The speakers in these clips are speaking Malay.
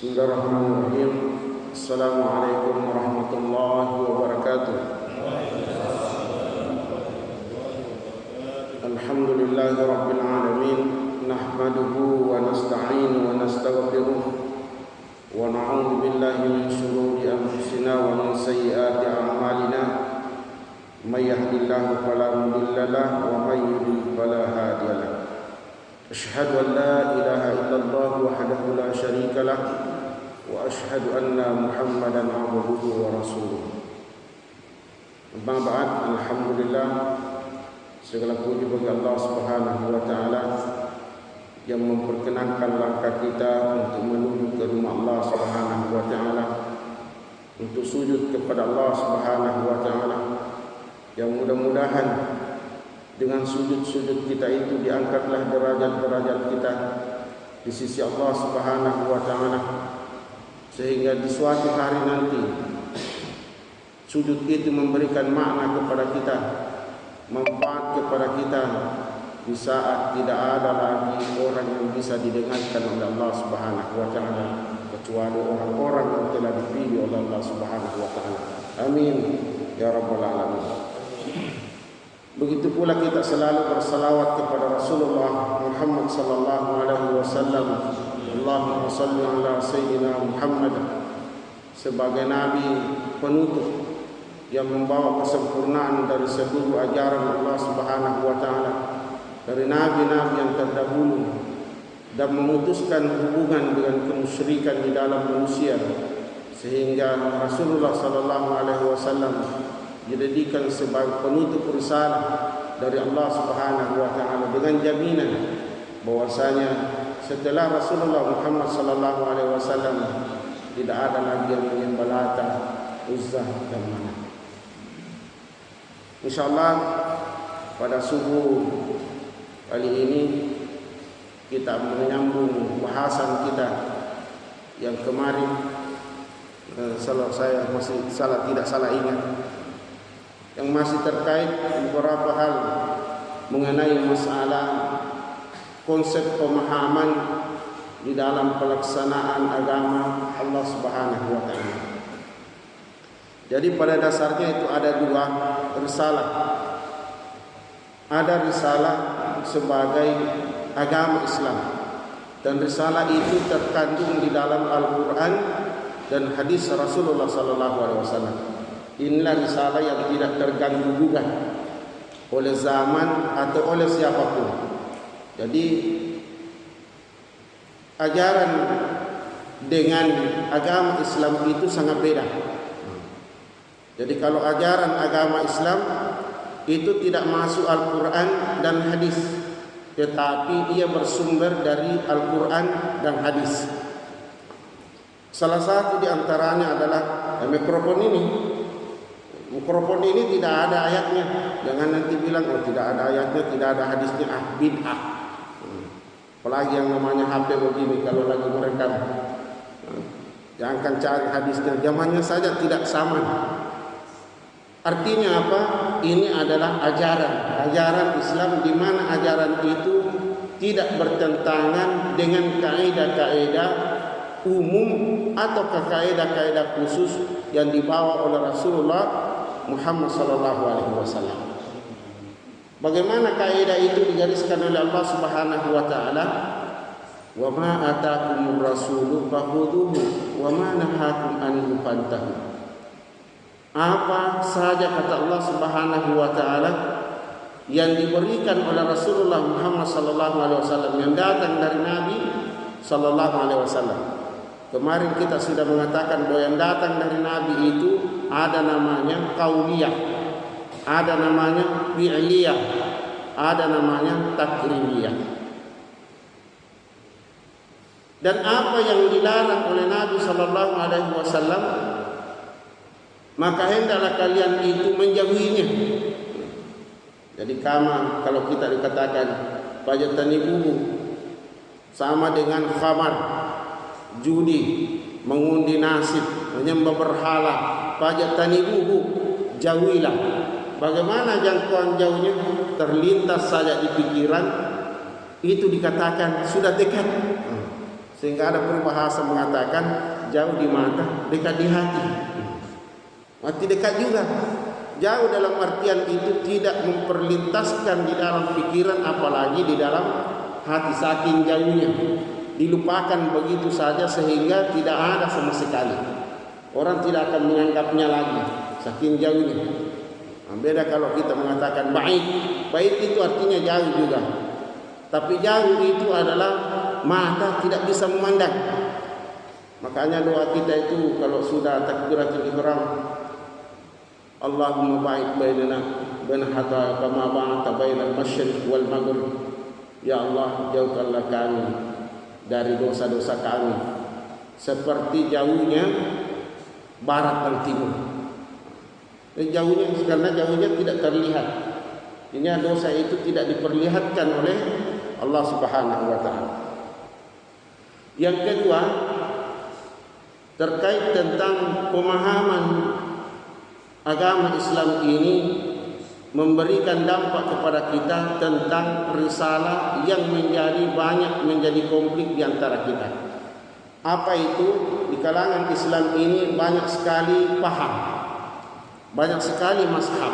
Bismillahirrahmanirrahim. Assalamualaikum warahmatullahi wabarakatuh. Alhamdulillahi rabbil alamin. Nahmaduhu wa nasta'inu wa nastaghfiruh wa na'udzu billahi min shururi anfusina wa min sayyiati a'malina. May yahdihillahu fala mudilla lahu wa may yudlil fala hadiya lahu. Asyhadu an la ilaha illallah wahdahu la syarika lah wa asyhadu anna Muhammadan abduhu wa rasuluh. Amma ba'd, alhamdulillah, segala puji bagi Allah Subhanahu wa taala yang memperkenankan langkah kita untuk menuju ke rumah Allah Subhanahu wa taala, untuk sujud kepada Allah Subhanahu wa taala, yang mudah-mudahan dengan sujud-sujud kita itu diangkatlah derajat-derajat kita di sisi Allah Subhanahu wa taala, sehingga di suatu hari nanti sujud itu memberikan makna kepada kita, manfaat kepada kita di saat tidak ada lagi orang yang bisa didengarkan oleh Allah Subhanahu wa taala kecuali orang-orang yang telah dipilih oleh Allah Subhanahu wa taala. Amin ya rabbal alamin. Begitu pula kita selalu bersalawat kepada Rasulullah Muhammad sallallahu alaihi wasallam. Allahumma salli ala sayyidina Muhammad sebagai nabi penutup yang membawa kesempurnaan dari seluruh ajaran Allah Subhanahu wa taala, dari nabi-nabi yang terdahulu, dan memutuskan hubungan dengan kemusyrikan di dalam manusia, sehingga Rasulullah sallallahu alaihi wasallam dijadikan sebagai penutup risalah dari Allah Subhanahu wa taala dengan jaminan bahwasanya setelah Rasulullah Muhammad sallallahu alaihi wasallam tidak ada lagi yang menyembah Lata, Uzzah dan Manat. Insyaallah pada subuh kali ini kita menyambung bahasan kita yang kemarin, kalau saya masih tidak salah ingat, yang masih terkait beberapa hal mengenai masalah konsep pemahaman di dalam pelaksanaan agama Allah Subhanahu wa taala. Jadi pada dasarnya itu ada dua risalah. Ada risalah sebagai agama Islam, dan risalah itu terkandung di dalam Al-Qur'an dan hadis Rasulullah sallallahu alaihi wasallam. Inilah risalah yang tidak terganggu-gugat oleh zaman atau oleh siapapun. Jadi ajaran dengan agama Islam itu sangat beda. Jadi kalau ajaran agama Islam itu tidak masuk Al-Quran dan hadis, tetapi ia bersumber dari Al-Quran dan hadis. Salah satu di antaranya adalah mikrofon ini. Mikrofon ini tidak ada ayatnya. Jangan nanti bilang oh tidak ada ayatnya, tidak ada hadisnya, bid'ah. Apalagi yang namanya HP begini kalau lagi merekam. Jangan cari hadisnya, zamannya saja tidak sama. Artinya apa? Ini adalah ajaran Islam, di mana ajaran itu tidak bertentangan dengan kaidah-kaidah umum atau kaidah-kaidah khusus yang dibawa oleh Rasulullah Muhammad sallallahu alaihi wasallam. Bagaimana kaidah itu digariskan oleh Allah Subhanahu wa taala? Wa ma ataakumur rasulu fakhudhuhu wa ma nahakum anhu fantahu. Apa saja kata Allah Subhanahu wa taala yang diberikan oleh Rasulullah Muhammad sallallahu alaihi wasallam, yang datang dari Nabi sallallahu alaihi wasallam. Kemarin kita sudah mengatakan bahwa yang datang dari Nabi itu ada namanya qauliyah, ada namanya fi'liyah, ada namanya takririyah. Dan apa yang dilarang oleh Nabi sallallahu alaihi wasallam, maka hendaklah kalian itu menjauhinya. Jadi kalau kita dikatakan fajtanibuhu sama dengan khamar, judi, mengundi nasib, menyembah berhala, fajtanibuhu, jauhilah. Bagaimana jangkauan jauhnya? Terlintas saja di pikiran, itu dikatakan sudah dekat. Sehingga ada peribahasa mengatakan jauh di mata, dekat di hati. Mati dekat juga. Jauh dalam artian itu tidak memperlintaskan di dalam pikiran, apalagi di dalam hati, saking jauhnya. Dilupakan begitu saja sehingga tidak ada sama sekali. Orang tidak akan menganggapnya lagi, saking jauhnya. Beda kalau kita mengatakan baik. Baik itu artinya jauh juga. Tapi jauh itu adalah mata tidak bisa memandang. Makanya doa kita itu kalau sudah takbiratul ihram, Allahumma ba'id bainana bain hatta kama ba'adta bainal masyriq wal maghrib. Ya Allah, jauhkanlah kami dari dosa-dosa kami seperti jauhnya barat dan timur. Jauhnya, karena jauhnya tidak terlihat. Ini dosa itu tidak diperlihatkan oleh Allah Subhanahu wa taala. Yang kedua, terkait tentang pemahaman agama Islam ini memberikan dampak kepada kita tentang risalah yang menjadi konflik di antara kita. Apa itu? Di kalangan Islam ini banyak sekali paham, banyak sekali mazhab,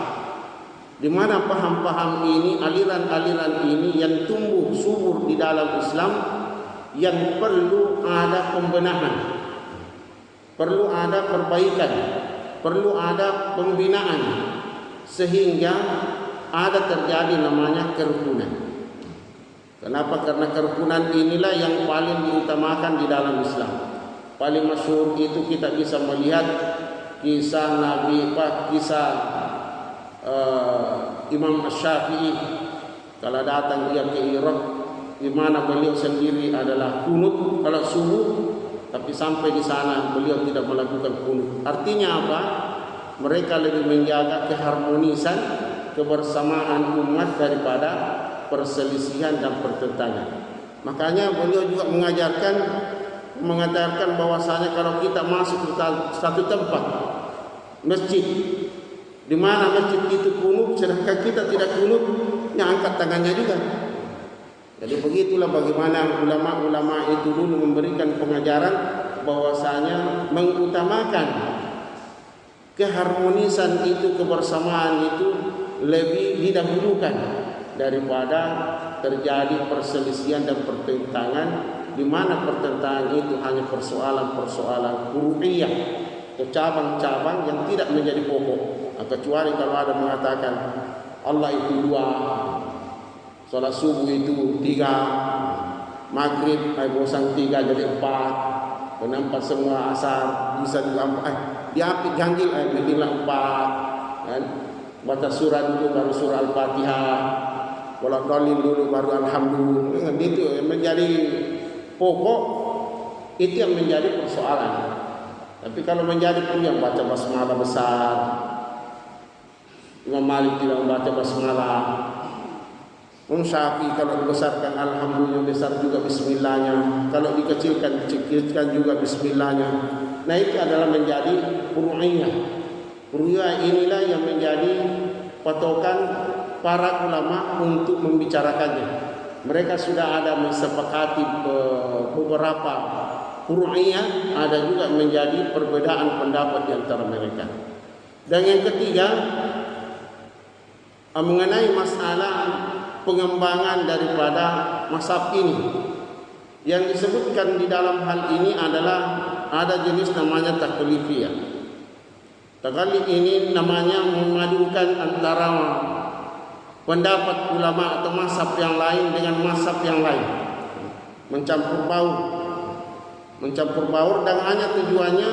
di mana paham-paham ini, aliran-aliran ini yang tumbuh subur di dalam Islam, yang perlu ada pembenahan, perlu ada perbaikan, perlu ada pembinaan, sehingga ada terjadi namanya kerukunan. Kenapa? Karena kerukunan inilah yang paling diutamakan di dalam Islam. Paling masyhur itu kita bisa melihat kisah Nabi, kisah Imam Syafi'i kalau datang dia ke Irak, di mana beliau sendiri adalah kunut kalau subuh, tapi sampai di sana beliau tidak melakukan kunut. Artinya apa? Mereka lebih menjaga keharmonisan, kebersamaan umat daripada perselisihan dan pertentangan. Makanya beliau juga mengatakan bahwasanya kalau kita masuk ke satu tempat masjid, di mana masjid itu kunut, sedangkan kita tidak kunut, yang angkat tangannya juga. Jadi begitulah bagaimana ulama-ulama itu dulu memberikan pengajaran bahwasanya mengutamakan keharmonisan itu, kebersamaan itu lebih didahulukan daripada terjadi perselisihan dan pertentangan, di mana pertentangan itu hanya persoalan-persoalan furu'iyah atau cabang-cabang yang tidak menjadi pokok. Kecuali kalau ada mengatakan Allah itu 2, salat subuh itu 3, maghrib bosan 3 jadi 4, penampak semua asar bisa juga 4, diapit ganjil bikinlah 4 kan. Baca surat dulu baru surah Al-Fatihah, walau dolin dulu baru Alhamdulillah. Itu yang menjadi pokok, itu yang menjadi persoalan. Tapi kalau menjadi yang baca basmalah besar, Imam Malik tidak membaca basmalah. Imam Syafi'i kalau dibesarkan Alhamdulillah besar juga bismillahnya, kalau dikecilkan juga bismillahnya. Nah itu adalah menjadi furu'iyah. Furu'iyah inilah yang menjadi patokan para ulama untuk membicarakannya. Mereka sudah ada mensepakati beberapa furu'iyah, ada juga menjadi perbedaan pendapat di antara mereka. Dan yang ketiga, mengenai masalah pengembangan daripada mazhab ini, yang disebutkan di dalam hal ini adalah ada jenis namanya taklifiyah. Taklif ini namanya memadukan antara pendapat ulama atau mazhab yang lain dengan mazhab yang lain, mencampur baur dan hanya tujuannya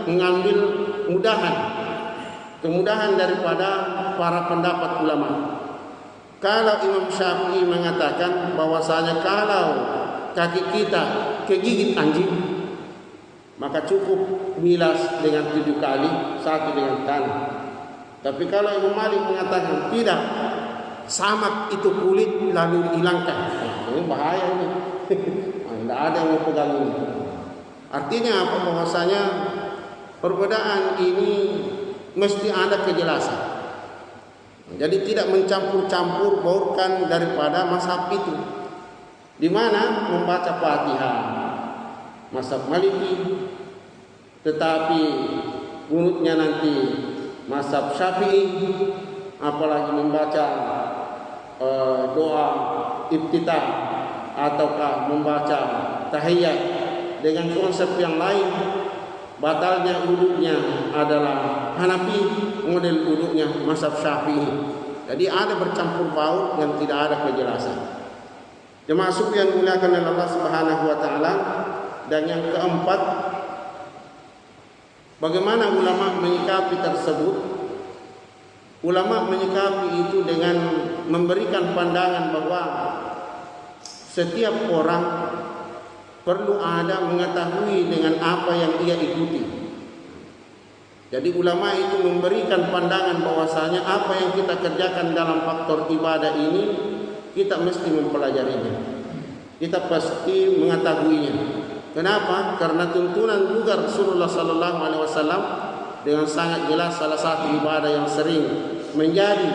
mengambil kemudahan daripada para pendapat ulama. Kalau Imam Syafi'i mengatakan bahwasanya kalau kaki kita kegigit anjing, maka cukup bilas dengan 7 kali, 1 dengan tangan. Tapi kalau Imam Malik mengatakan tidak, samak itu kulit lalu dihilangkan. Ini bahaya ini. Tidak ada yang mau pegang ini. Artinya apa? Bahwasanya perbedaan ini mesti ada kejelasan. Jadi tidak mencampur-campur baurkan daripada mazhab itu. Di mana membaca Fatihah, mazhab Maliki, tetapi kunutnya nanti mazhab Syafi'i, apalagi membaca doa iftitah ataukah membaca tahiyat dengan konsep yang lain, batalnya wuduknya adalah Hanafi, model wuduknya mazhab Syafi'i. Jadi ada bercampur baur dan tidak ada kejelasan. Jemaah yang dimuliakan oleh Allah Subhanahu wa taala. Dan yang keempat, bagaimana ulama menyikapi tersebut? Ulama menyikapi itu dengan memberikan pandangan bahwa setiap orang perlu ada mengetahui dengan apa yang ia ikuti. Jadi ulama itu memberikan pandangan bahwasanya apa yang kita kerjakan dalam faktor ibadah ini kita mesti mempelajarinya. Kita pasti mengetahuinya. Kenapa? Karena tuntunan juga Rasulullah sallallahu alaihi wasallam dengan sangat jelas salah satu ibadah yang sering menjadi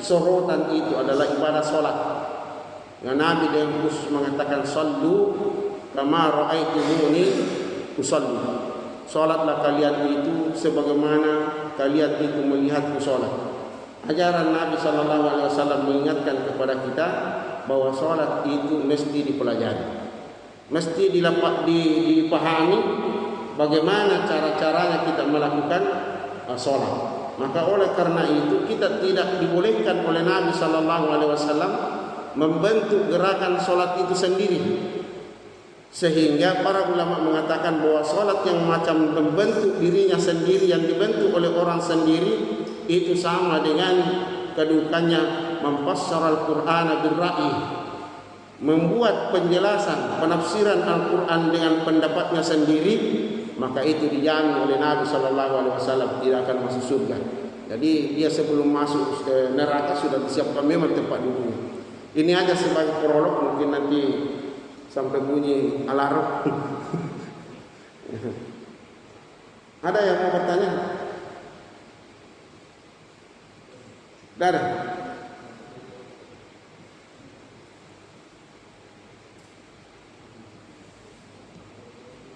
sorotan itu adalah ibadah salat. Yang Nabi dengan khusus mengatakan sallu kama ra'aitumuni usalli. Salatlah kalian itu sebagaimana kalian itu melihatku salat. Ajaran Nabi sallallahu alaihi wasallam mengingatkan kepada kita bahwa salat itu mesti dipelajari. Mesti dipahami bagaimana cara-caranya kita melakukan salat. Maka oleh karena itu kita tidak dibolehkan oleh Nabi sallallahu alaihi wasallam membentuk gerakan salat itu sendiri. Sehingga para ulama mengatakan bahwa salat yang macam membentuk dirinya sendiri, yang dibentuk oleh orang sendiri, itu sama dengan kedudukannya memfassar Al-Qur'an bil-ra'yi, membuat penjelasan penafsiran Al-Quran dengan pendapatnya sendiri, maka itu dijamin oleh Nabi sallallahu alaihi wasallam tidak akan masuk surga. Jadi dia sebelum masuk ke neraka sudah disiapkan memang tempat duduknya. Ini aja sebagai prolog, mungkin nanti sampai bunyi alarm. Ada yang mau bertanya? Tidak ada.